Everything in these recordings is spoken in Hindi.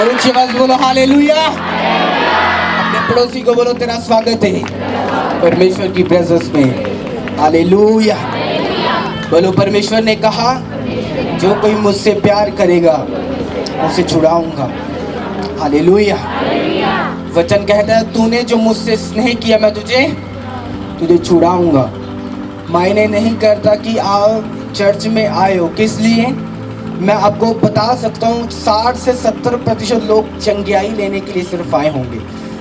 और ऊंची आवाज बोलो हालेलुया। अपने पड़ोसी को बोलो तेरा स्वागत है परमेश्वर की प्रेजेंस में। हालेलुया। बोलो परमेश्वर ने कहा जो कोई मुझसे प्यार करेगा उसे छुड़ाऊंगा। हालेलुया। वचन कहता है तूने जो मुझसे स्नेह किया मैं तुझे छुड़ाऊंगा। मायने नहीं करता कि आप चर्च में आए हो किस लिए। मैं आपको बता सकता हूँ 60 से 70% लोग चंगियाई लेने के लिए सिर्फ आए होंगे,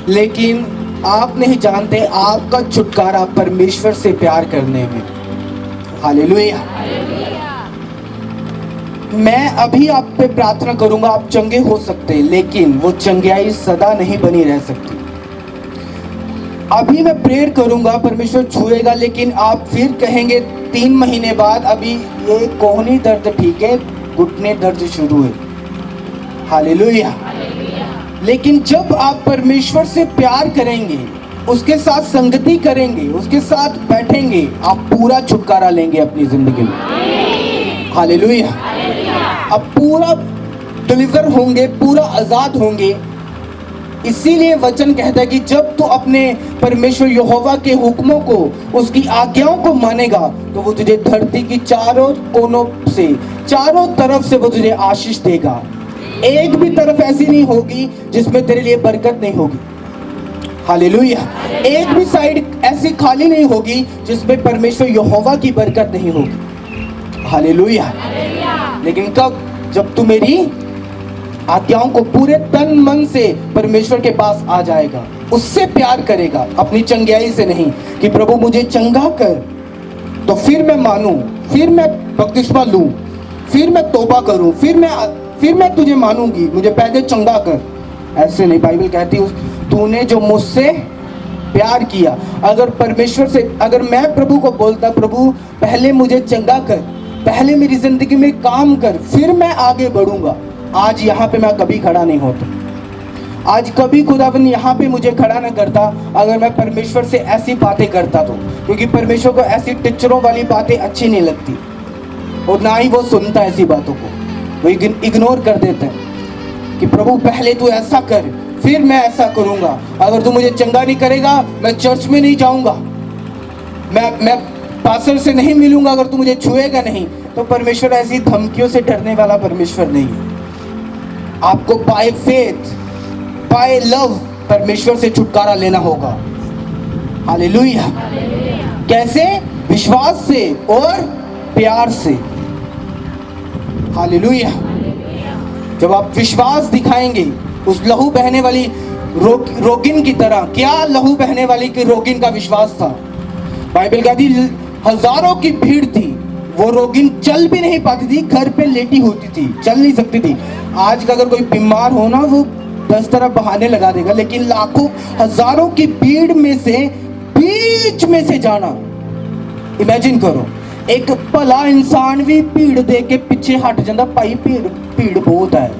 लेकिन आप नहीं जानते आपका छुटकारा परमेश्वर से प्यार करने में। हालेलुया। मैं अभी आप पे प्रार्थना करूंगा, आप चंगे हो सकते हैं, लेकिन वो चंगियाई सदा नहीं बनी रह सकती। अभी मैं प्रेयर करूंगा, परमेश्वर छुएगा, लेकिन आप फिर कहेंगे 3 महीने बाद अभी ये कोहनी दर्द ठीक है, घुटने दर्द शुरू है। हालेलुया। लेकिन जब आप परमेश्वर से प्यार करेंगे, उसके साथ संगति करेंगे, उसके साथ बैठेंगे, आप पूरा छुटकारा लेंगे अपनी जिंदगी में। हालेलुया। आप पूरा डिलीवर होंगे, पूरा आजाद होंगे। इसीलिए वचन कहता है कि जब तू अपने परमेश्वर यहोवा के हुक्मों को, उसकी आज्ञाओं को मानेगा, तो वो तुझे धरती की चारों कोनों से, चारों तरफ से वो तुझे आशीष देगा। एक भी तरफ ऐसी नहीं होगी जिसमें तेरे लिए बरकत नहीं होगी। हालेलुया। एक भी साइड ऐसी खाली नहीं होगी जिसमें परमेश्वर यहोवा की बरकत नहीं होगी। हालेलुया। लेकिन कब? जब तू मेरी आज्ञाओं को पूरे तन मन से परमेश्वर के पास आ जाएगा, उससे प्यार करेगा, अपनी चंगियाई से नहीं कि प्रभु मुझे चंगा कर, तो फिर मैं मानूं, फिर मैं बपतिस्मा लूं, फिर मैं तौबा करूं, फिर मैं तुझे मानूंगी, मुझे पहले चंगा कर। ऐसे नहीं। बाइबल कहती है तूने जो मुझसे प्यार किया। अगर परमेश्वर से, अगर मैं प्रभु को बोलता प्रभु पहले मुझे चंगा कर, पहले मेरी जिंदगी में काम कर, फिर मैं आगे बढ़ूंगा, आज यहाँ पे मैं कभी खड़ा नहीं होता। आज कभी खुदावन यहाँ पे मुझे खड़ा ना करता अगर मैं परमेश्वर से ऐसी बातें करता तो, क्योंकि परमेश्वर को ऐसी टीचरों वाली बातें अच्छी नहीं लगती और ना ही वो सुनता ऐसी बातों को, वो इग्नोर कर देता है कि प्रभु पहले तू ऐसा कर, फिर मैं ऐसा करूंगा। अगर तू मुझे चंगा नहीं करेगा मैं चर्च में नहीं जाऊंगा, मैं पास्टर से नहीं मिलूंगा, अगर तू मुझे छुएगा नहीं। तो परमेश्वर ऐसी धमकियों से डरने वाला परमेश्वर नहीं है। आपको बाय फेथ, बाय लव परमेश्वर से छुटकारा लेना होगा। हालेलुया। कैसे? विश्वास से और प्यार से। हालेलुया। जब आप विश्वास दिखाएंगे उस लहू बहने वाली रोगिन की तरह, क्या लहू बहने वाली के रोगिन का विश्वास था। बाइबल कहती हजारों की भीड़ थी, वो रोगिन चल भी नहीं पाती थी, घर पे लेटी होती थी, चल नहीं सकती थी। आज का अगर कोई बीमार हो ना, वो 10 तरह बहाने लगा देगा, लेकिन लाखों हजारों की भीड़ में से बीच में से जाना, इमेजिन करो। एक भला इंसान भी भीड़ देख के पीछे हट जाता, भाई भीड़ बहुत है।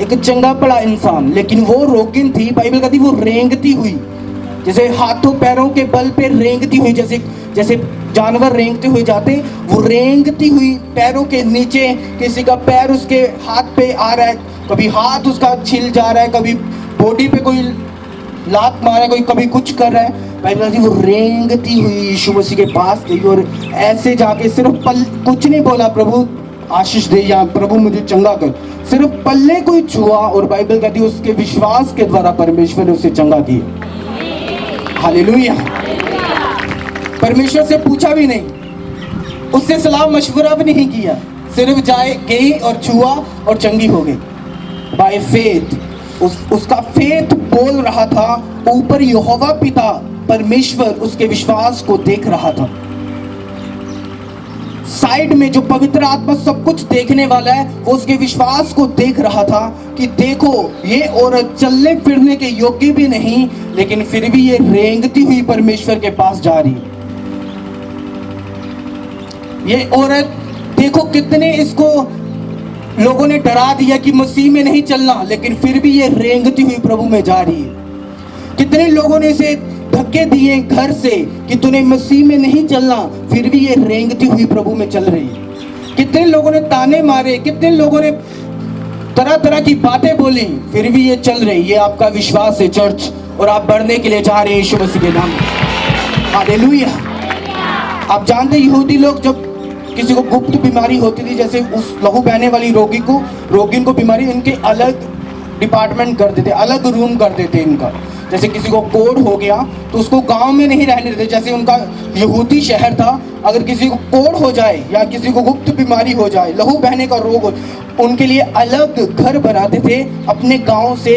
एक चंगा भला इंसान, लेकिन वो रोगिन थी। बाइबल कहती वो रेंगती हुई, जैसे हाथों पैरों के बल पे रेंगती हुई, जैसे जानवर रेंगते हुए जाते, वो रेंगती हुई पैरों के नीचे, किसी का पैर उसके हाथ पे आ रहा है, कभी हाथ उसका छिल जा रहा है, कभी बॉडी पे कोई लात मार रहा है, कोई कभी कुछ कर रहा है। बाइबल कहती वो रेंगती हुई यीशु मसीह के पास गई और ऐसे जाके सिर्फ कुछ नहीं बोला प्रभु आशीष दे या प्रभु मुझे चंगा कर, सिर्फ पल्ले कोई छुआ और बाइबल कहती उसके विश्वास के द्वारा परमेश्वर ने उसे चंगा किया। हालेलुया। परमेश्वर से पूछा भी नहीं, उससे सलाह मशवरा भी नहीं किया, सिर्फ गई और छुआ और चंगी हो गई। बाय फेथ, उसका फेथ बोल रहा था, ऊपर यहोवा पिता परमेश्वर उसके विश्वास को देख रहा था। साइड में जो पवित्र आत्मा सब कुछ देखने वाला है, वो उसके विश्वास को देख रहा था कि देखो ये औरत चलने फिरने के योग्य भी नहीं, लेकिन फिर भी ये रेंगती हुई परमेश्वर के पास जा रही है। ये औरत देखो कितने इसको लोगों ने डरा दिया कि मसीह में नहीं चलना, लेकिन फिर भी ये रेंगती हुई प्रभु में जा रही है। कितने लोगों ने इसे धक्के दिए घर से कि तूने मसीह में नहीं चलना, फिर भी ये रेंगती हुई प्रभु में चल रही है। कितने लोगों ने ताने मारे, कितने लोगों ने तरह तरह की बातें बोली, फिर भी ये चल रही, ये आपका विश्वास है चर्च, और आप बढ़ने के लिए जा रहे हैं यीशु मसीह के नाम में। हालेलुया। आप जानते यहूदी लोग जब किसी को गुप्त बीमारी होती थी, जैसे उस लहू बहने वाली रोगी को बीमारी, इनके अलग डिपार्टमेंट कर देते, अलग रूम कर देते इनका। जैसे किसी को कोढ़ हो गया तो उसको गांव में नहीं रहने देते, जैसे उनका यहूदी शहर था, अगर किसी को कोढ़ हो जाए या किसी को गुप्त बीमारी हो जाए, लहू बहने का रोग हो, उनके लिए अलग घर बनाते थे, अपने गांव से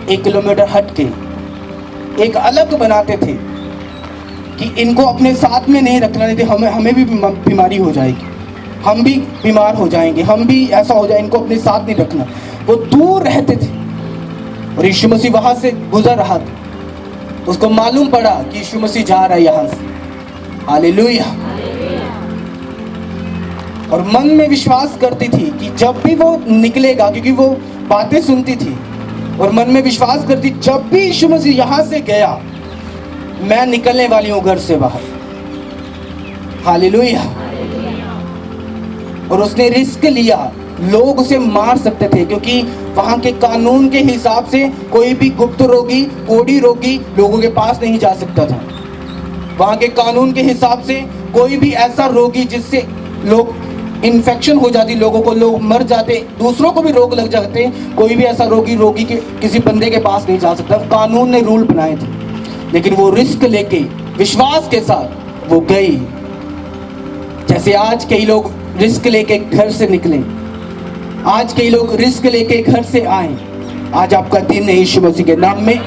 1 किलोमीटर हट के एक अलग बनाते थे कि इनको अपने साथ में नहीं रखना, नहीं थे, हमें भी बीमारी हो जाएगी, हम भी बीमार हो जाएंगे, हम भी ऐसा हो जाए, इनको अपने साथ नहीं रखना। वो दूर रहते थे और यीशु मसीह वहां से गुजर रहा था, उसको मालूम पड़ा कि यीशु मसीह जा रहा है यहां से। हालेलुया। और मन में विश्वास करती थी कि जब भी वो निकलेगा, क्योंकि वो बातें सुनती थी और मन में विश्वास करती, जब भी यीशु मसीह यहां से गया, मैं निकलने वाली हूं घर से बाहर। हालेलुया। और उसने रिस्क लिया, लोग उसे मार सकते थे, क्योंकि वहां के कानून के हिसाब से कोई भी गुप्त रोगी, कोढ़ी रोगी लोगों के पास नहीं जा सकता था। वहां के कानून के हिसाब से कोई भी ऐसा रोगी जिससे लोग इन्फेक्शन हो जाती, लोगों को, लोग मर जाते, दूसरों को भी रोग लग जाते, कोई भी ऐसा रोगी के किसी बंदे के पास नहीं जा सकता। कानून ने रूल बनाए थे, लेकिन वो रिस्क लेके विश्वास के साथ वो गई। जैसे आज कई लोग रिस्क लेके घर से निकले, आज कई लोग रिस्क लेके घर से आए। आज आपका दिन है यीशु मसीह के नाम में।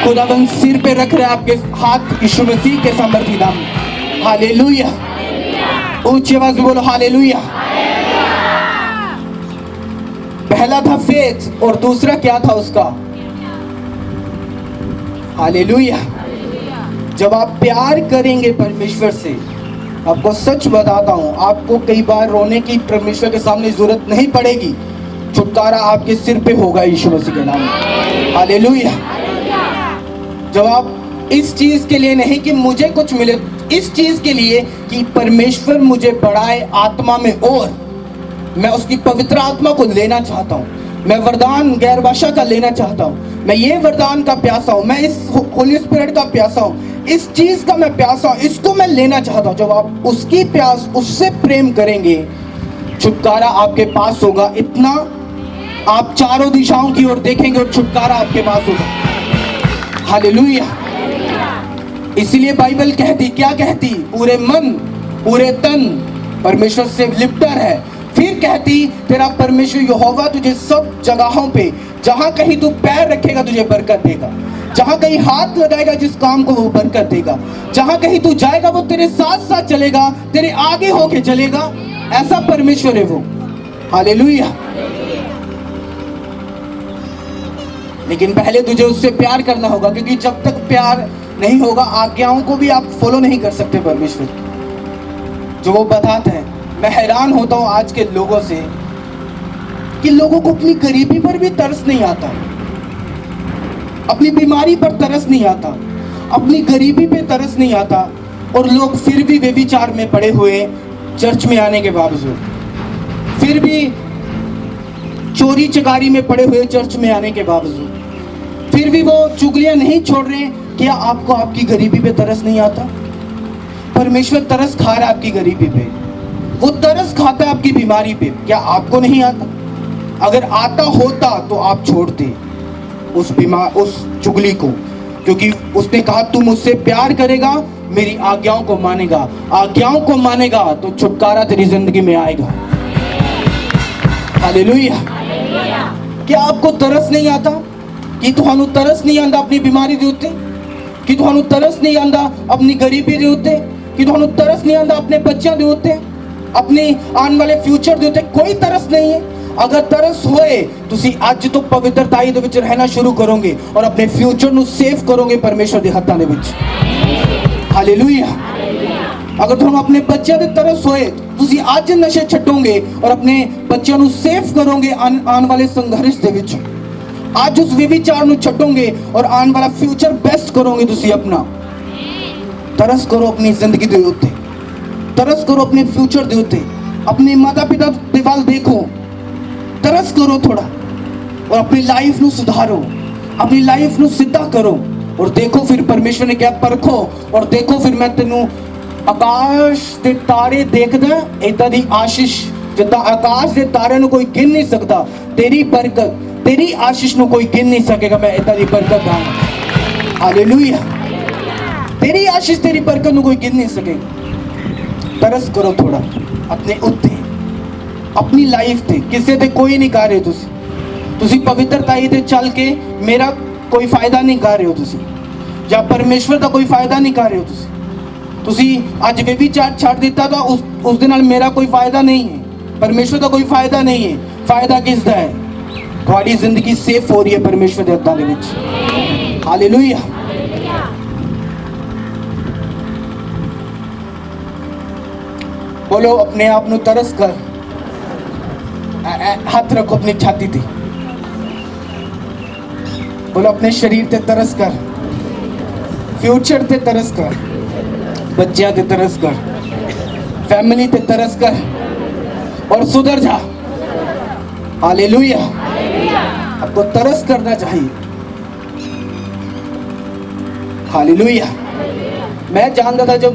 खुदावंद सिर पे रख रहे आपके हाथ यीशु मसीह के सामर्थी नाम में। हालेलुया। ऊंची आवाज में बोलो हालेलुया। पहला था फेथ और दूसरा क्या था उसका? हालेलुया। जब आप प्यार करेंगे परमेश्वर से, आपको सच बताता हूं, आपको कई बार रोने की परमेश्वर के सामने जरूरत नहीं पड़ेगी। छुटकारा आपके सिर पे होगा यीशु मसीह के नाम में। हालेलुया। जब आप इस चीज के लिए नहीं कि मुझे कुछ मिले, इस चीज के लिए कि परमेश्वर मुझे बढ़ाए आत्मा में, और मैं उसकी पवित्र आत्मा को लेना चाहता हूं, मैं वरदान गैर भाषा का लेना चाहता हूं, मैं ये वरदान का प्यासा हूं, मैं इस होली स्पिरिट का प्यासा हूं, इस चीज का मैं प्यासा हूं, इसको मैं लेना चाहता हूं। जब आप उसकी प्यास, उससे प्रेम करेंगे, छुटकारा आपके पास होगा। इतना आप चारों दिशाओं की ओर देखेंगे और छुटकारा आपके पास होगा। हालेलुया। इसलिए बाइबल कहती, क्या कहती? पूरे मन पूरे तन परमेश्वर से लिपटा है। फिर कहती, तेरा परमेश्वर यहोवा तुझे सब जगहों पे, जहां कहीं तू पैर रखेगा तुझे बरकत देगा, जहां कहीं हाथ लगाएगा जिस काम को वो बरकत देगा, जहां कहीं तू जाएगा वो तेरे साथ साथ चलेगा, तेरे आगे होके चलेगा। ऐसा परमेश्वर है वो। हालेलुया। लेकिन पहले तुझे उससे प्यार करना होगा, क्योंकि जब तक प्यार नहीं होगा, आज्ञाओं को भी आप फॉलो नहीं कर सकते परमेश्वर जो वो बताते हैं। मैं हैरान होता हूं आज के लोगों से कि लोगों को अपनी गरीबी पर भी तरस नहीं आता, अपनी बीमारी पर तरस नहीं आता, अपनी गरीबी पे तरस नहीं आता, और लोग फिर भी व्यभिचार में पड़े हुए चर्च में आने के बावजूद, फिर भी चोरी चकारी में पड़े हुए चर्च में आने के बावजूद, फिर भी वो चुगलियां नहीं छोड़ रहे। क्या आपको आपकी गरीबी पे तरस नहीं आता? परमेश्वर तरस खा रहा है आपकी गरीबी पे, वो तरस खाता है आपकी बीमारी पे। क्या आपको नहीं आता? अगर आता होता तो आप छोड़ते उस चुगली को, क्योंकि उसने कहा तू मुझसे प्यार करेगा, मेरी आज्ञाओं को मानेगा, आज्ञाओं को मानेगा तो छुटकारा तेरी जिंदगी में आएगा। हालेलुया। क्या आपको तरस नहीं आता? कि तुहानू तरस नहीं आंदा अपनी बीमारी दे उत्ते? कि तुहानू तरस नहीं आंदा अपनी गरीबी दे उत्ते? कि तुहानू तरस नहीं आंदा अपने बच्चों दे उत्ते, अपने आने वाले फ्यूचर दे उत्ते? कोई तरस नहीं है। अगर तरस होए तुसी आज तो पवित्रताई दे विच रहना शुरू करोगे और अपने फ्यूचर ਨੂੰ सेव करोगे परमेश्वर ਦੇ ਹੱਥਾਂ ਦੇ ਵਿੱਚ। हालेलुया। अगर ਤੁਹਾਨੂੰ ਆਪਣੇ ਬੱਚਿਆਂ ਦੇ ਤਰਸ ਹੋਏ, ਤੁਸੀਂ ਅੱਜ ਨਸ਼ੇ ਛੱਡੋਗੇ और अपने ਬੱਚਿਆਂ ਨੂੰ सेव करोगे आने वाले संघर्ष ਦੇ ਵਿੱਚ। आज उस व्यभिचार ਨੂੰ ਛੱਡੋਗੇ और आने वाला फ्यूचर बेस्ट करोगे। ਤੁਸੀਂ अपना तरस करो अपनी जिंदगी ਦੇ ਉੱਤੇ, तरस करो अपने फ्यूचर ਦੇ ਉੱਤੇ, अपने माता पिता ਦੇ ਵੱਲ देखो, तरस करो थोड़ा और अपनी लाइफ ਨੂੰ सुधारो, अपनी लाइफ ਨੂੰ ਸਿੱਧਾ करो और देखो फिर परमेश्वर ने क्या परखो और देखो फिर मैं तेनू आकाश ਦੇ ਤਾਰੇ ਦੇਖਦਾ ਇਦਾਂ ਦੀ ਆਸ਼ੀਸ਼ ਜਿੱਦਾਂ ਆਕਾਸ਼ ਦੇ ਤਾਰਿਆਂ ਨੂੰ ਕੋਈ ਗਿਣ ਨਹੀਂ ਸਕਦਾ, तेरी बरकत तेरी आशीष ਨੂੰ ਕੋਈ ਗਿਣ नहीं सकेगा। मैं इदां दी बरकत ਦਾਂ, हालेलुया। तेरी आशीष तेरी बरकत ਨੂੰ ਕੋਈ ਗਿਣ नहीं सकेगा। तरस करो थोड़ा अपने उत्ते, अपनी लाइफ ते, किसी ते कोई नहीं कर रहे तुसी पवित्रताई ते चल के मेरा कोई फायदा नहीं कर रहे हो तुसी, या परमेश्वर का कोई फायदा नहीं कर रहे हो तुसी अज व्यभिचार छड़ दिता तो उस दे नाल मेरा कोई फायदा नहीं है, परमेश्वर का कोई फायदा नहीं है। फायदा किसदा है? तुम्हारी जिंदगी सेफ हो रही है परमेश्वर के हत्थां दे विच, हालेलुया। बोलो अपने आप नू तरस कर, हाथ रखो अपनी छाती ते, बोलो अपने शरीर ते तरस कर, फ्यूचर ते तरस कर, बच्चियां ते तरस कर, फैमिली ते तरस कर और सुधर जा, हालेलुया। आपको तरस करना चाहिए, हालेलुया। मैं जानता था जब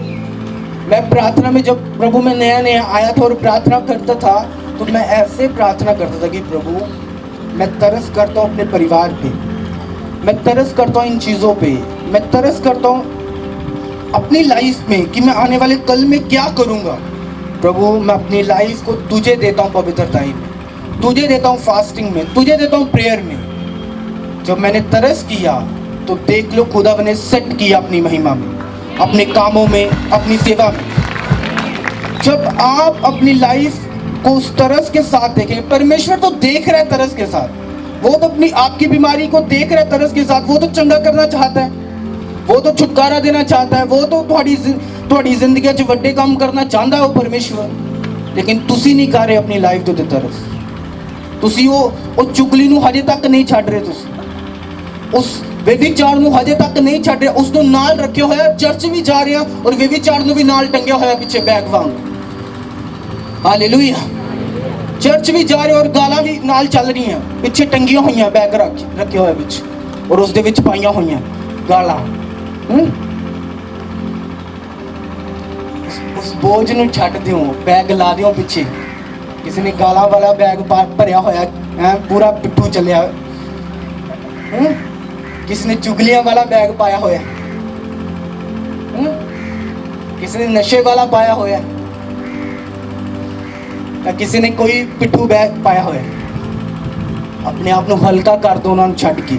मैं प्रार्थना में, जब प्रभु में नया नया आया था और प्रार्थना करता था तो मैं ऐसे प्रार्थना करता था कि प्रभु मैं तरस करता हूँ अपने परिवार पे, मैं तरस करता हूँ इन चीज़ों पे, मैं तरस करता हूँ अपनी लाइफ में कि मैं आने वाले कल में क्या करूँगा। प्रभु मैं अपनी लाइफ को तुझे देता हूँ पवित्रताई में, तुझे देता हूँ फास्टिंग में, तुझे देता हूँ प्रेयर में। जब मैंने तरस किया तो देख लो खुदा ने सेट किया अपनी महिमा में, अपने कामों में, अपनी सेवा में। जब आप अपनी लाइफ को उस तरस के साथ देखें, परमेश्वर तो देख रहा है तरस के साथ, वो तो अपनी आपकी बीमारी को देख रहा है तरस के साथ, वो तो चंगा करना चाहता है, वो तो छुटकारा देना चाहता है, वो तो थोड़ी जिंदगी च वड्डे काम करना चाहता है वो परमेश्वर। लेकिन तुसी नहीं कर रहे अपनी लाइफ तो तरस, तुसी वो चुगली नूं हजे तक नहीं छड्ड रहे, तुसी उस व्यभिचार नूं हजे तक नहीं छड्ड रहे, उसनूं नाल रखे होया, चर्च भी जा रहे हैं और व्यभिचार नूं भी नाल टंगिया होया पीछे बैग वांग, हालेलुया। चर्च भी जा रहे और गालां भी नाल चल रही हैं, पिछे टंगिया हुई बैग रखे हुए पिछे और उस दे विच पाइया हुई गालां। उस बोझ नूं छड्ड दिओ, बैग ला दिओ पिछे। किसी ने गालां वाला बैग भरिया होया, पूरा पिट्ठू चलिया, किसी ने चुगलियां वाला बैग पाया होया, किसी ने नशे वाला पाया होया, किसी ने कोई पिट्ठू बैग पाया होया। अपने आप को हल्का कर दो उन्होंने छड्ड के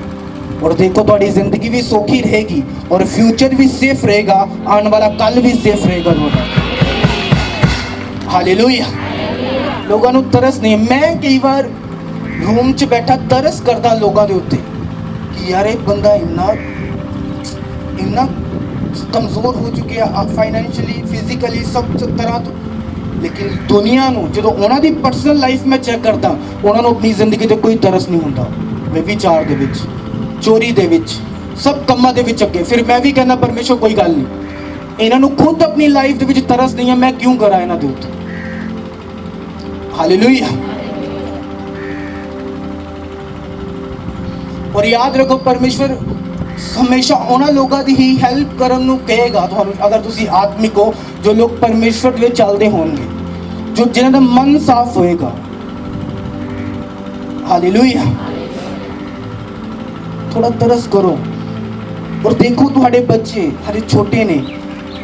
और देखो तुम्हारी जिंदगी भी सौखी रहेगी और फ्यूचर भी सेफ रहेगा, आने वाला कल भी सेफ रहेगा। हालेलुया। लोगों को तरस नहीं, मैं कई बार रूम च बैठा तरस करता लोगों के उत्ते कि यार एक बंदा इन्ना कमजोर हो चुके हैं फाइनैंशियली, फिजिकली, सब तरह तो, लेकिन दुनिया ਨੂੰ ਜਦੋਂ ਉਹਨਾਂ ਦੀ ਪਰਸਨਲ ਲਾਈਫ ਮੈਂ ਚੈੱਕ ਕਰਦਾ ਉਹਨਾਂ ਨੂੰ ਆਪਣੀ ਜ਼ਿੰਦਗੀ ਤੇ ਕੋਈ ਤਰਸ ਨਹੀਂ ਹੁੰਦਾ, ਵਿਚਾਰ ਦੇ ਵਿੱਚ, ਚੋਰੀ ਦੇ ਵਿੱਚ, ਸਭ ਕੰਮਾਂ ਦੇ ਵਿੱਚ ਅੱਗੇ। ਫਿਰ ਮੈਂ ਵੀ ਕਹਿੰਦਾ ਪਰਮੇਸ਼ਰ ਕੋਈ ਗੱਲ ਨਹੀਂ, ਇਹਨਾਂ ਨੂੰ ਖੁਦ ਆਪਣੀ ਲਾਈਫ ਦੇ ਵਿੱਚ ਤਰਸ ਨਹੀਂ ਹੈ, ਮੈਂ ਕਿਉਂ ਕਰਾਂ ਇਹਨਾਂ ਦੇ ਉੱਤੇ। ਹਾਲੇਲੂਇਆ। और याद रखो परमेश्वर हमेशा उन्होंने लोगों की ही हेल्प करने को कहेगा ਤੁਹਾਨੂੰ, अगर तुसी आत्मिक हो, जो लोग परमेश्वर में चलते होंगे, जो जिन्हों का मन साफ होएगा। हालेलुया। थोड़ा तरस करो और देखो तुम्हारे बच्चे हरे छोटे ने,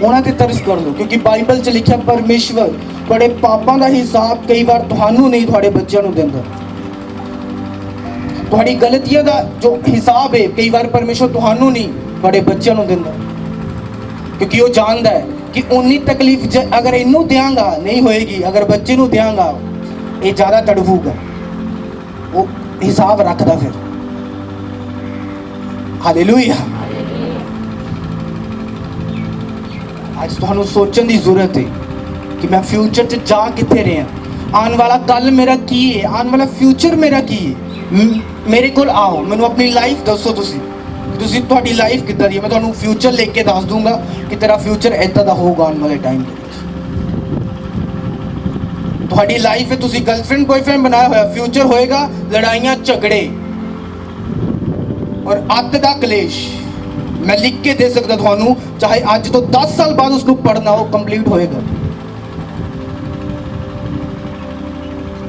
उन्होंने तरस कर लो, क्योंकि बाइबल च लिखा परमेश्वर थोड़े पापों का हिसाब कई बार तुहानू नहीं थोड़े बच्चों को देंदा। थोड़ी गलतियों का जो हिसाब है कई बार परमेश्वर तुहानू नहीं थोड़े बच्चों को देंदा, क्योंकि वो जानता है कि उन्नी तकलीफ अगर इनू देंगा नहीं होएगी, अगर बच्चे को देंगा ये ज़्यादा तड़फूगा, वो हिसाब रखता फिर। हालेलुया। आज तुहानू सोचने की जरूरत है कि मैं फ्यूचर च जा कित्थे रहा, आने वाला कल मेरा की है, आने वाला फ्यूचर मेरा की है। मेरे को आओ, मैनू अपनी लाइफ दसो, तुसी तुहाडी लाइफ किद्दां दी है, मैं तुहानू फ्यूचर लेके दस दूंगा कि तेरा फ्यूचर इदां दा होगा आने वाले टाइम। ਤੁਹਾਡੀ ਲਾਈਫ ਹੈ, ਤੁਸੀਂ ਗਰਲਫ੍ਰੈਂਡ ਬॉयफ्रेंड ਬਣਾਇਆ ਹੋਇਆ, ਫਿਊਚਰ ਹੋਏਗਾ ਲੜਾਈਆਂ ਝਗੜੇ ਔਰ ਅੱਤ ਦਾ ਕਲੇਸ਼। ਮੈਂ ਲਿਖ ਕੇ ਦੇ ਸਕਦਾ ਤੁਹਾਨੂੰ, ਚਾਹੇ ਅੱਜ ਤੋਂ 10 ਸਾਲ ਬਾਅਦ ਉਸ ਨੂੰ ਪੜ੍ਹਨਾ ਉਹ ਕੰਪਲੀਟ ਹੋਏਗਾ।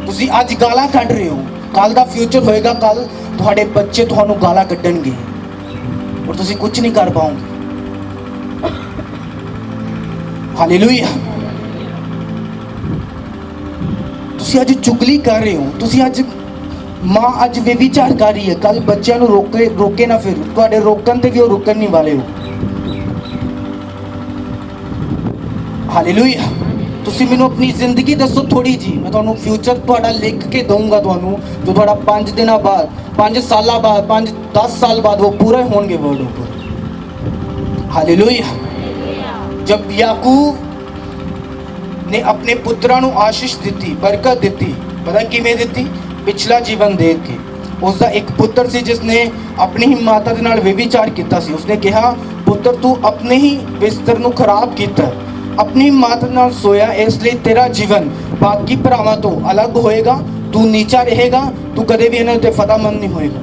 ਤੁਸੀਂ ਅੱਜ ਗਾਲਾਂ ਕੱਢ ਰਹੇ ਹੋ, ਕੱਲ ਦਾ ਫਿਊਚਰ ਹੋਏਗਾ, ਕੱਲ ਤੁਹਾਡੇ ਬੱਚੇ ਤੁਹਾਨੂੰ ਗਾਲਾਂ ਕੱਢਣਗੇ ਔਰ ਤੁਸੀਂ ਕੁਝ ਨਹੀਂ ਕਰ ਪਾਓਗੇ। ਹਾਲੇਲੂਇਆ। ਤੁਸੀਂ ਅੱਜ ਚੁਗਲੀ ਕਰ ਰਹੇ ਹੋ, ਤੁਸੀਂ ਅੱਜ ਮਾਂ ਅੱਜ ਵਿਚਾਰ ਕਰ ਰਹੀ ਹੈ, ਕੱਲ ਬੱਚਿਆਂ ਨੂੰ ਰੋਕੇ ਨਾ, ਫਿਰ ਤੁਹਾਡੇ ਰੋਕਣ ਤੇ ਵੀ ਉਹ ਰੁਕਣ ਨਹੀਂ ਵਾਲੇ ਹੋ। ਹਾਲੇਲੂਇਆ। ਤੁਸੀਂ ਮੈਨੂੰ ਆਪਣੀ ਜ਼ਿੰਦਗੀ ਦੱਸੋ ਥੋੜੀ ਜੀ, ਮੈਂ ਤੁਹਾਨੂੰ ਫਿਊਚਰ ਤੁਹਾਡਾ ਲਿਖ ਕੇ ਦਊਂਗਾ ਤੁਹਾਨੂੰ, ਜੋ ਤੁਹਾਡਾ 5 ਦਿਨਾਂ ਬਾਅਦ, 5 ਸਾਲਾਂ ਬਾਅਦ, 5-10 ਸਾਲ बाद वो पूरे होंगे वर्ड ऊपर। हालेलुया। जब याकूब ने अपने पुत्ਰਾਂ ਨੂੰ ਆਸ਼ੀਸ਼ ਦਿੱਤੀ, ਬਰਕਤ ਦਿੱਤੀ, ਪਤਾ ਕਿਵੇਂ ਦਿੱਤੀ? ਪਿਛਲਾ ਜੀਵਨ ਦੇਖ ਕੇ। ਉਸਦਾ ਇੱਕ ਪੁੱਤਰ ਸੀ ਜਿਸਨੇ ਆਪਣੀ ਹੀ ਮਾਤਾ ਦੇ ਨਾਲ ਵਿਵਿਚਾਰ ਕੀਤਾ ਸੀ। ਉਸਨੇ ਕਿਹਾ, ਪੁੱਤਰ ਤੂੰ ਆਪਣੇ ਹੀ ਬਿਸਤਰ ਨੂੰ ਖਰਾਬ ਕੀਤਾ, ਆਪਣੀ ਮਾਤਾ ਨਾਲ ਸੋਇਆ, ਇਸ ਲਈ ਤੇਰਾ ਜੀਵਨ ਬਾਕੀ ਭਰਾਵਾਂ ਤੋਂ ਅਲੱਗ ਹੋਏਗਾ, ਤੂੰ ਨੀਚਾ ਰਹੇਗਾ, ਤੂੰ ਕਦੇ ਵੀ ਇਹਨਾਂ ਉੱਤੇ ਫਤਿਹਮੰਦ ਨਹੀਂ ਹੋਏਗਾ।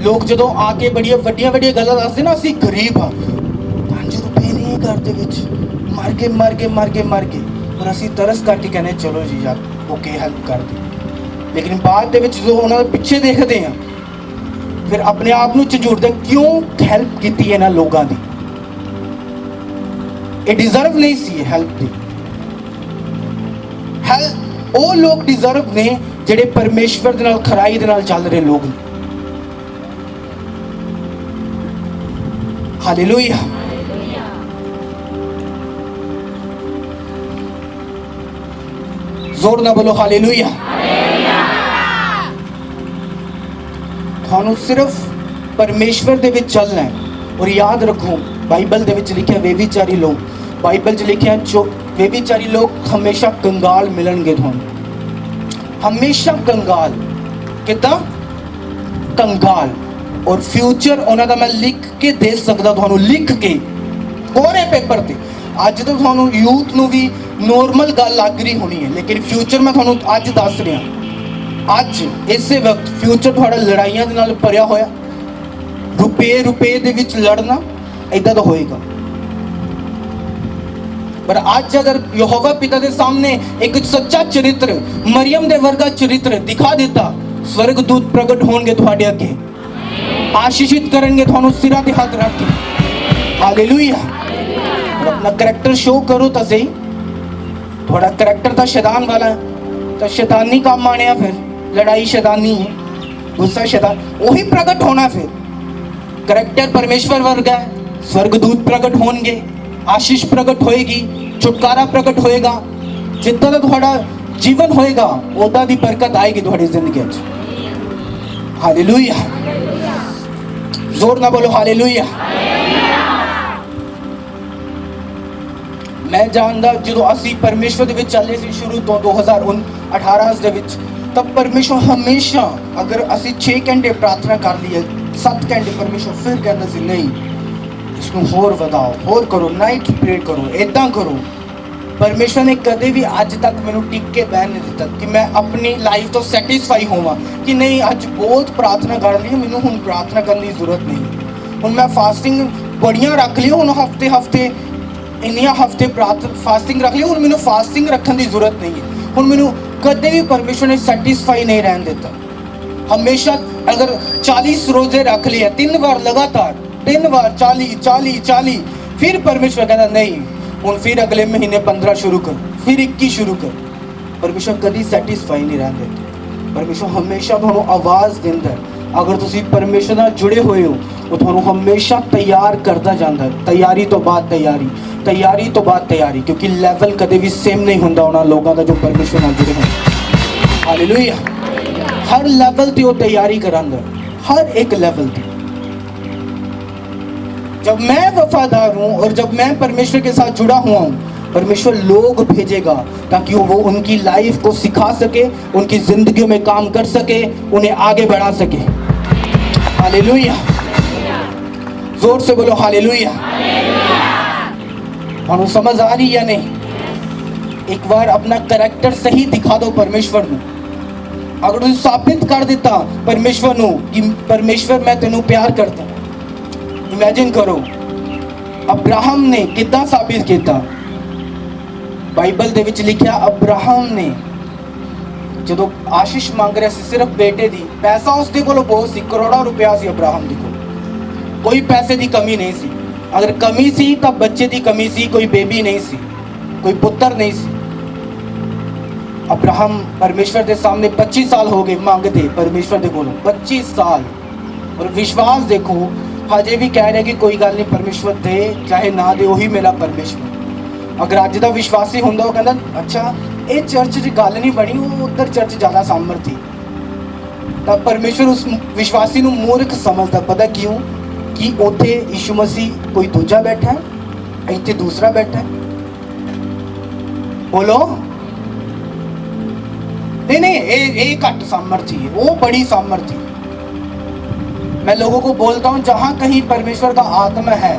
ਲੋਕ ਜਦੋਂ ਆ ਕੇ ਬੜੀਆਂ ਵੱਡੀਆਂ ਗੱਲਾਂ ਦੱਸਦੇ ਨਾ, ਅਸੀਂ ਗਰੀਬ ਹਾਂ, 5 ਰੁਪਏ ਨਹੀਂ ਘਰ ਦੇ ਵਿੱਚ, ਮਰ ਕੇ ਔਰ ਅਸੀਂ ਤਰਸ ਕਰਕੇ ਕਹਿੰਦੇ ਚਲੋ ਜੀ ਯਾਰ ਓਕੇ ਹੈਲਪ ਕਰ ਦੇ। ਲੇਕਿਨ ਬਾਅਦ ਦੇ ਵਿੱਚ ਜਦੋਂ ਉਹਨਾਂ ਦੇ ਪਿੱਛੇ ਦੇਖਦੇ ਆ, ਫਿਰ ਆਪਣੇ ਆਪ ਨੂੰ ਝੰਜੋੜਦੇ, ਕਿਉਂ ਹੈਲਪ ਕੀਤੀ ਇਹਨਾਂ ਲੋਕਾਂ ਦੀ? ਇਹ ਡਿਜ਼ਰਵ ਨਹੀਂ ਸੀ ਹੈਲਪ ਦੀ। ਉਹ ਲੋਕ ਡਿਜ਼ਰਵ ਨੇ ਜਿਹੜੇ ਪਰਮੇਸ਼ਵਰ ਦੇ ਨਾਲ ਖਰਾਈ ਦੇ ਨਾਲ ਚੱਲ ਰਹੇ ਲੋਕ। ਹਾਲੇਲੂਇਆ। ਜ਼ੋਰ ਨਾਲ ਬੋਲੋ ਹਾਲੇਲੂਇਆ। ਤੁਹਾਨੂੰ ਸਿਰਫ ਪਰਮੇਸ਼ਵਰ ਦੇ ਵਿੱਚ ਚੱਲਣਾ ਹੈ। ਔਰ ਯਾਦ ਰੱਖੋ, ਬਾਈਬਲ ਦੇ ਵਿੱਚ ਲਿਖਿਆ ਵੇਵਿਚਾਰੀ ਲੋਕ, ਬਾਈਬਲ 'ਚ ਲਿਖਿਆ ਜੋ ਵੇਵਿਚਾਰੀ ਲੋਕ ਹਮੇਸ਼ਾ ਕੰਗਾਲ ਮਿਲਣਗੇ ਤੁਹਾਨੂੰ, ਹਮੇਸ਼ਾ ਕੰਗਾਲ। ਕਿੱਦਾਂ ਕੰਗਾਲ? ਔਰ ਫਿਊਚਰ ਉਹਨਾਂ ਦਾ ਮੈਂ ਲਿਖ ਕੇ ਦੇ ਸਕਦਾ ਤੁਹਾਨੂੰ, ਲਿਖ ਕੇ ਕੋਰੇ ਪੇਪਰ ਤੇ। ਅੱਜ ਤਾਂ ਤੁਹਾਨੂੰ ਯੂਥ ਨੂੰ ਵੀ ਨੋਰਮਲ ਗੱਲ ਲੱਗ ਰਹੀ ਹੋਣੀ ਹੈ, ਲੇਕਿਨ ਫਿਊਚਰ ਮੈਂ ਤੁਹਾਨੂੰ ਅੱਜ ਦੱਸ ਰਿਹਾ। ਅੱਜ ਇਸੇ ਵਕਤ ਫਿਊਚਰ ਤੁਹਾਡਾ ਲੜਾਈਆਂ ਦੇ ਨਾਲ ਭਰਿਆ ਹੋਇਆ, ਰੁਪਏ ਦੇ ਵਿੱਚ ਲੜਨਾ, ਇਦਾਂ ਦਾ ਹੋਏਗਾ। पर आज अगर यहोवा पिता के सामने एक सच्चा चरित्र, मरियम दे वर्गा चरित्र दिखा देता, स्वर्गदूत प्रगट होंगे तुहाडे अगे, आशीषित करेंगे थानू सिरा ते हाथ रख के। हालेलुया। और अपना करैक्टर शो करो तो सही। थोड़ा करैक्टर तो शैतान वाला है, तो शैतानी काम आने, फिर लड़ाई शैतानी है, गुस्सा शैतान, वही प्रगट होना। फिर करैक्टर परमेश्वर वर्गा है, स्वर्गदूत प्रगट होंगे, आशीष प्रगट होएगी, छुटकारा प्रगट होएगा। जितना तुहाडा जीवन होएगा उदा दी बरकत आएगी तुहाडी जिंदगी में। हालेलुया। जोर ना बोलो हालेलुया। मैं जानदा जो असी परमेश्वर दे विच चले सी शुरू तो 2018 दे विच, तब परमेश्वर हमेशा, अगर असी 6 घंटे प्रार्थना कर लीए, 7 घंटे परमेश्वर फिर कहना सी नहीं इसको होर वधाओ, होर करो, नाइट प्रे करो, इदा करो। परमेश्वर ने कदे भी अज तक मैनू टिक के बहन नहीं दिता कि मैं अपनी लाइफ तो सैटिस्फाई होवां कि नहीं अज बहुत प्रार्थना कर ली, मैनू हुण प्रार्थना करने की जरूरत नहीं। हुण मैं फास्टिंग बड़ियां रख ली, हुण हफ्ते इन्नियां हफ्ते फास्टिंग रख ली, हुण मैनू फास्टिंग रखने की जरूरत नहीं है। हुण मैनू कदे भी परमेश्वर ने सैटिस्फाई नहीं रहन दिता। हमेशा अगर 40 रोजे रख लिए 3 बार लगातार, 3 बार 40, फिर परमेश्वर कहता नहीं हुण फिर अगले महीने 15 शुरू कर, फिर 21 शुरू कर। परमेश्वर कभी सैटिस्फाई नहीं रहन देता। परमेश्वर हमेशा तुहानू आवाज़ देंदा है। अगर तुसी परमेश्वर नाल जुड़े हुए हो वो तुहानू हमेशा तैयार करता जाता है। तैयारी तो बाद तैयारी, क्योंकि लैवल कदे भी सेम नहीं हुंदा उन्हां लोगों का जो परमेश्वर नाल जुड़े होंदे। हालेलुया। हर लैवल ते वो तैयारी करांदा, हर एक लैवल ते। जब मैं वफादार हूँ और जब मैं परमेश्वर के साथ जुड़ा हुआ हूँ, परमेश्वर लोग भेजेगा ताकि वो उनकी लाइफ को सिखा सके, उनकी जिंदगियों में काम कर सके, उन्हें आगे बढ़ा सके। हालेलुया। जोर से बोलो हालेलुया। और समझ आ रही या नहीं? एक बार अपना करैक्टर सही दिखा दो परमेश्वर ਨੂੰ। अगर तू साबित कर देता परमेश्वर ਨੂੰ कि परमेश्वर मैं तेनू प्यार करता। इमेजिन करो अब्राहम ने कितना साबित किया। बाइबल ਦੇ ਵਿੱਚ ਲਿਖਿਆ अब्राहम ने ਜਦੋਂ आशीष ਮੰਗ ਰਿਹਾ ਸੀ सिर्फ बेटे ਦੀ, पैसा उसके ਕੋਲ बहुत सी, करोड़ों रुपया सी अब्राहम ਦੇ ਕੋਲ, कोई पैसे ਦੀ कमी नहीं सी। अगर कमी सी तो बच्चे की कमी सी, कोई बेबी नहीं सी, कोई पुत्र नहीं सी। अब्राहम परमेश्वर के सामने 25 साल हो गए मांगते परमेश्वर के कोलों, 25 साल, और विश्वास देखो हजे भी कह रहे कि कोई गल नहीं परमेश्वर दे चाहे ना दे, वही मेरा परमेश्वर। अगर अज का विश्वासी होंदा वो कहता अच्छा ये चर्च च गल नहीं बनी, वो उधर चर्च ज़्यादा सामर्थी, तब परमेश्वर उस विश्वासी को मूर्ख समझता। पता क्यों? कि उत्थे यीशु मसीह कोई दूजा बैठा है, इत्थे दूसरा बैठा है। बोलो नहीं, ये घट सामर्थी है, वो बड़ी सामर्थी। मैं लोगों को बोलता हूँ जहाँ कहीं परमेश्वर का आत्मा है,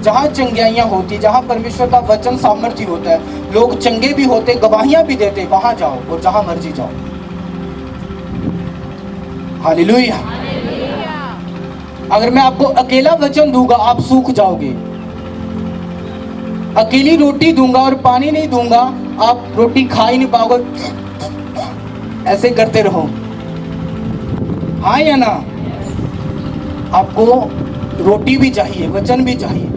जहाँ चंगियाइयाँ होती, जहाँ परमेश्वर का वचन सामर्थी होता है, लोग चंगे भी होते, गवाहियाँ भी देते, वहाँ जाओ और जहाँ मर्जी जाओ। हालेलुया। अगर मैं आपको अकेला वचन दूंगा आप सूख जाओगे, अकेली रोटी दूंगा और पानी नहीं दूंगा आप रोटी खा ही नहीं पाओगे, ऐसे करते रहो। हाँ या ना? आपको रोटी भी चाहिए, वचन भी चाहिए,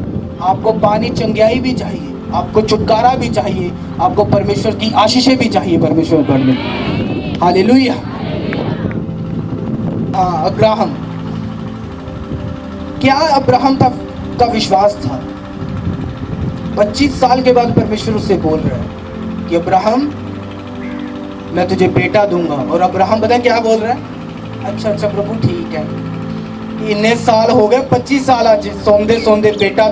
आपको पानी चंगियाई भी चाहिए, आपको छुटकारा भी चाहिए, आपको परमेश्वर की आशीषें भी चाहिए परमेश्वर पर में। हालेलुया। हाँ, अब्राहम, क्या अब्राहम का विश्वास था। 25 साल के बाद परमेश्वर उससे बोल रहा है कि अब्राहम मैं तुझे बेटा दूंगा, और अब्राहम पता है क्या बोल रहा है? अच्छा प्रभु ठीक है, इतने साल हो गए, 25 साल आज सौंदे सौंदे बेटा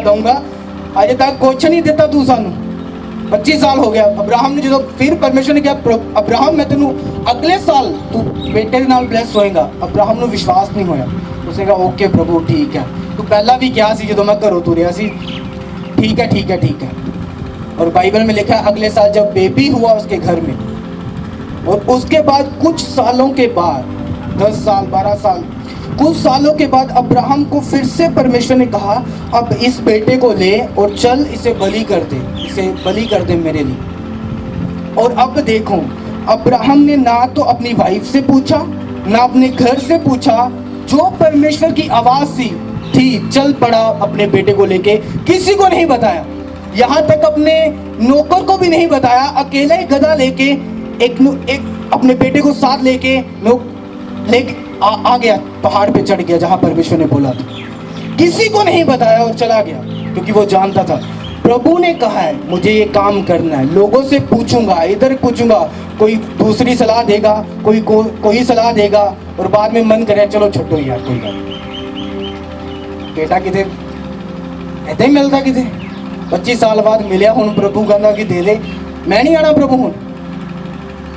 दूंगा, अजे तक कुछ नहीं देता तू सानू, 25 साल हो गया। अब्राहम ने जो फिर परमेश्वर ने कहा अब्राहम मैं तेनू अगले साल तू बेटे के नाल ब्लैस होएगा, अब्राहम ने विश्वास नहीं होया। उसने कहा ओके प्रभु ठीक है, तू पहला भी क्या सी जो मैं घरों तुरिया सी, ठीक है। और बाइबल में लिखा है अगले साल जब बेबी हुआ उसके घर में, और उसके बाद कुछ सालों के बाद 10 साल 12 साल कुछ सालों के बाद अब्राहम को फिर से परमेश्वर ने कहा अब इस बेटे को ले और चल इसे बलि कर दे मेरे लिए। और अब देखो अब्राहम ने ना तो अपनी वाइफ से पूछा ना अपने घर से पूछा, जो परमेश्वर की आवाज थी चल पड़ा अपने बेटे को लेके, किसी को नहीं बताया, यहाँ तक अपने नौकर को भी नहीं बताया, अकेला ही गधा लेके एक अपने बेटे को साथ लेके आ गया, पहाड़ पे चढ़ गया जहां परमेश्वर ने बोला था, किसी को नहीं बताया और चला गया, क्योंकि वो जानता था प्रभु ने कहा है मुझे ये काम करना है। लोगों से पूछूंगा, इधर पूछूंगा, कोई दूसरी सलाह देगा, कोई सलाह देगा, और बाद में मन करे चलो छोड़ो यार कोई बात, बेटा किते ऐसे ही मिलता किते 25 साल बाद मिलिया, हुण प्रभु कहना कि दे दे, मैं नहीं आना प्रभु हुण।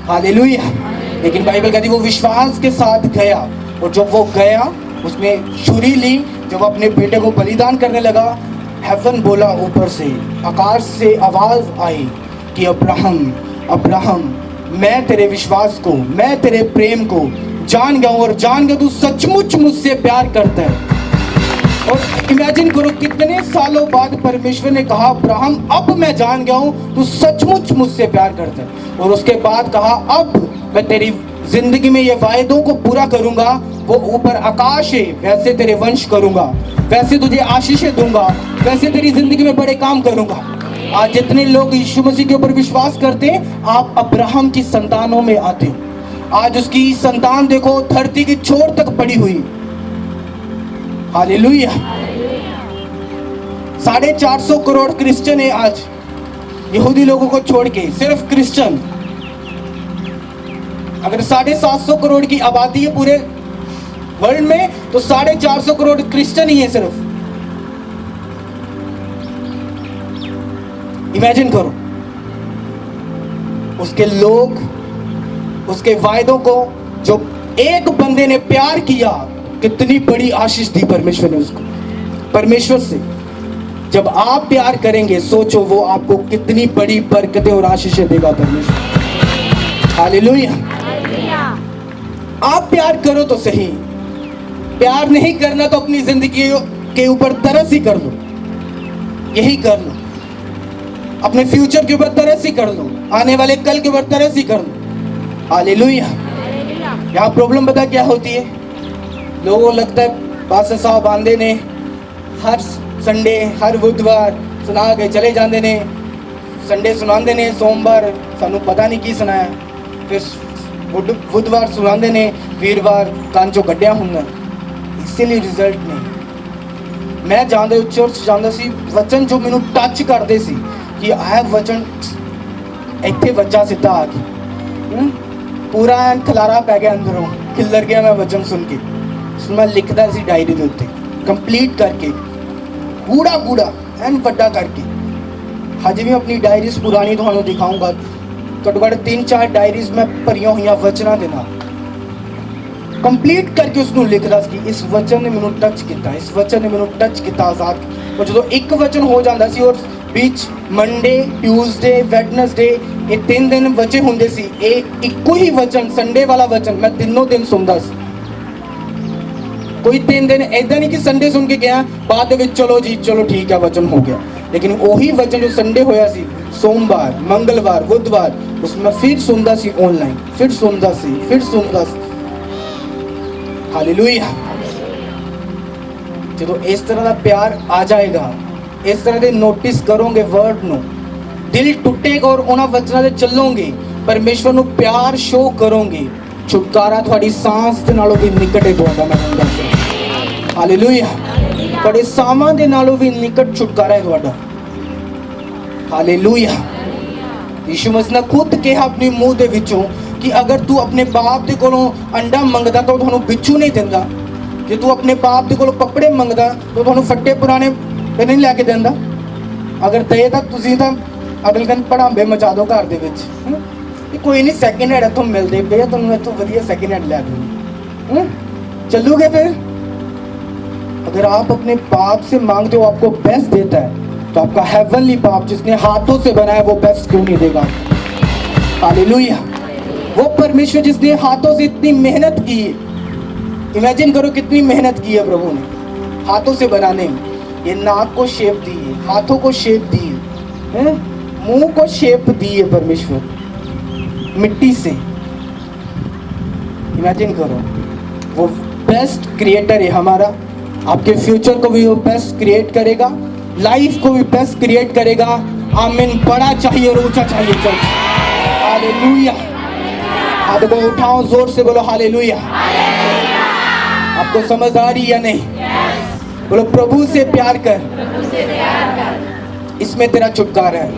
हालेलुया। लेकिन बाइबल कहती वो विश्वास के साथ गया, और जब वो गया उसने छुरी ली, जब अपने बेटे को बलिदान करने लगा, हेवन बोला, ऊपर से आकाश से आवाज आई कि अब्राहम मैं तेरे विश्वास को, मैं तेरे प्रेम को जान गया हूं, और जान गया तू सचमुच मुझसे प्यार करता है। और इमेजिन करो कितने सालों बाद परमेश्वर ने कहा अब्राहम अब मैं जान गया हूं तू सचमुच मुझसे प्यार करता है। और उसके बाद कहा अब मैं तेरी जिंदगी में ये वायदों को पूरा करूंगा, वो ऊपर आकाश है वैसे तेरे वंश करूंगा, वैसे तुझे आशीषें दूंगा, वैसे तेरी जिंदगी में बड़े काम करूंगा। आज जितने लोग यीशु मसीह के ऊपर विश्वास करते हैं आप अब्राहम की संतानों में आते हो। आज उसकी संतान देखो धरती की छोर तक पड़ी हुई। हालेलुया। 450 करोड़ क्रिश्चियन है आज, यहूदी लोगों को छोड़ के सिर्फ क्रिश्चियन। अगर 750 करोड़ की आबादी है पूरे वर्ल्ड में तो 450 करोड़ क्रिश्चियन ही है सिर्फ। इमेजिन करो उसके लोग, उसके वायदों को जो एक बंदे ने प्यार किया, कितनी बड़ी आशीष दी परमेश्वर ने उसको, परमेश्वर से। जब आप प्यार करेंगे, सोचो वो आपको कितनी बड़ी बरकतें और आशीषें देगा परमेश्वर। हालेलुया। आप प्यार करो तो सही, प्यार नहीं करना तो अपनी जिंदगी के ऊपर तरस ही कर लो, यही कर लो। अपने फ्यूचर के ऊपर तरस ही कर लो, आने वाले कल के ऊपर तरस ही कर लो। हालेलुया। यहाँ प्रॉब्लम पता क्या होती है, लोगों को लगता है पास्टर साहब आंदे ने हर संडे हर बुधवार सुना के चले जाते ने, संडे सुनाते ने, सोमवार सानू पता नहीं की सुनाया, फिर बुधवार सुनाते ने, वीरवार कान चो कड्डिया हुंदा, इसीलिए रिजल्ट नहीं। मैं जांदे चर्च जांदा सी, वचन जो मैनू टच करते सी कि आह वचन इत्थे वज्जा सीधा आ के, पूरा एन खलारा पै गया अंदरों, खिलर गया मैं वचन सुन के। मैं लिखदा सी डायरी दे उत्ते कंप्लीट करके, कूड़ा कूड़ा एन वड्डा करके। हजे भी अपनी डायरीज पुरानी तुहानू दिखाऊंगा, घट्टो घट्ट 3-4 डायरीज मैं भरिया हुई वचना दे नाल कंप्लीट करके उसनू लिखदा सी कि इस वचन ने मैनू टच किया, इस वचन ने मैनू टच किया, आजाद। और जो एक वचन हो जाता सी और बीच मंडे, ट्यूसडे, वैडनसडे, ये 3 दिन बचे हुंदे सी, इक्को ही वचन संडे वाला वचन मैं तीनों दिन सुनदा सी। कोई 3 दिन ऐसा नहीं कि संडे सुन के गया बाद में चलो जी चलो ठीक है वचन हो गया, लेकिन वही वचन जो संडे होया सी, सोमवार, मंगलवार, बुधवार, उसमें फिर सुनदा सी ऑनलाइन, फिर सुनदा सी। हालेलुया। जो इस तरह का प्यार आ जाएगा, इस तरह के नोटिस करोगे वर्ड नो, दिल टुटेगा और उन्हां वचनां ते चलोगे, परमेश्वर ਨੂੰ प्यार शो करोगे, छुटकारा ਤੁਹਾਡੀ सांस ਦੇ ਨਾਲੋਂ ਵੀ ਨਿਕਟ ਹੈ ਤੁਹਾਡਾ। मैं ਕਹਿੰਦਾ हालेलुया, ਤੁਹਾਡੇ ਸਾਹਾਂ ਦੇ ਨਾਲੋਂ ਵੀ ਨਿਕਟ ਛੁਟਕਾਰਾ ਹੈ ਤੁਹਾਡਾ। हालेलुया। यीशु मसीह ने खुद कहा अपने मुंह ਦੇ ਵਿੱਚੋਂ कि अगर तू अपने बाप ਦੇ ਕੋਲੋਂ अंडा मंगदा तो ਤੁਹਾਨੂੰ ਬਿੱਛੂ नहीं ਦਿੰਦਾ, ਜੇ ਤੂੰ ਆਪਣੇ ਬਾਪ ਦੇ ਕੋਲੋਂ ਕੱਪੜੇ ਮੰਗਦਾ तो ਤੁਹਾਨੂੰ ਫੱਟੇ ਪੁਰਾਣੇ ਤੇ ਨਹੀਂ ਲੈ ਕੇ ਦਿੰਦਾ। ਅਗਰ ਦੇ ਤਾਂ ਤੁਸੀਂ ਤਾਂ ਅਗਲੇ ਦਿਨ ਪੜਾਂਬੇ ਮਚਾ ਦੋ ਘਰ ਦੇ ਵਿੱਚ, ਕਿ ਕੋਈ ਨਹੀਂ ਸੈਕਿੰਡ ਹੈਂਡ ਇੱਥੋਂ ਮਿਲਦੇ ਪਏ, ਤੁਹਾਨੂੰ ਇੱਥੋਂ ਵਧੀਆ ਸੈਕਿੰਡ हैंड ਲੈ दूंगी, चलोगे फिर? अगर आप अपने बाप से मांगते हो आपको बेस्ट देता है, तो आपका हेवनली बाप जिसने हाथों से बनाया वो बेस्ट क्यों नहीं देगा? हालेलुया। वो परमेश्वर जिसने हाथों से इतनी मेहनत की है, इमेजिन करो कितनी मेहनत की है प्रभु ने हाथों से बनाने में। ये नाक को शेप दी है, हाथों को शेप दी है, मुंह को शेप दी है परमेश्वर मिट्टी से। इमेजिन करो, वो बेस्ट क्रिएटर है हमारा। आपके फ्यूचर को भी वो बेस्ट क्रिएट करेगा, लाइफ को भी बेस्ट क्रिएट करेगा। आमीन। बड़ा चाहिए और ऊंचा चाहिए चर्च। हालेलुया। हाथ को उठाओ, जोर से बोलो हालेलुया। आपको समझ आ रही या नहीं? बोलो प्रभु से प्यार कर, इसमें तेरा छुटकारा है।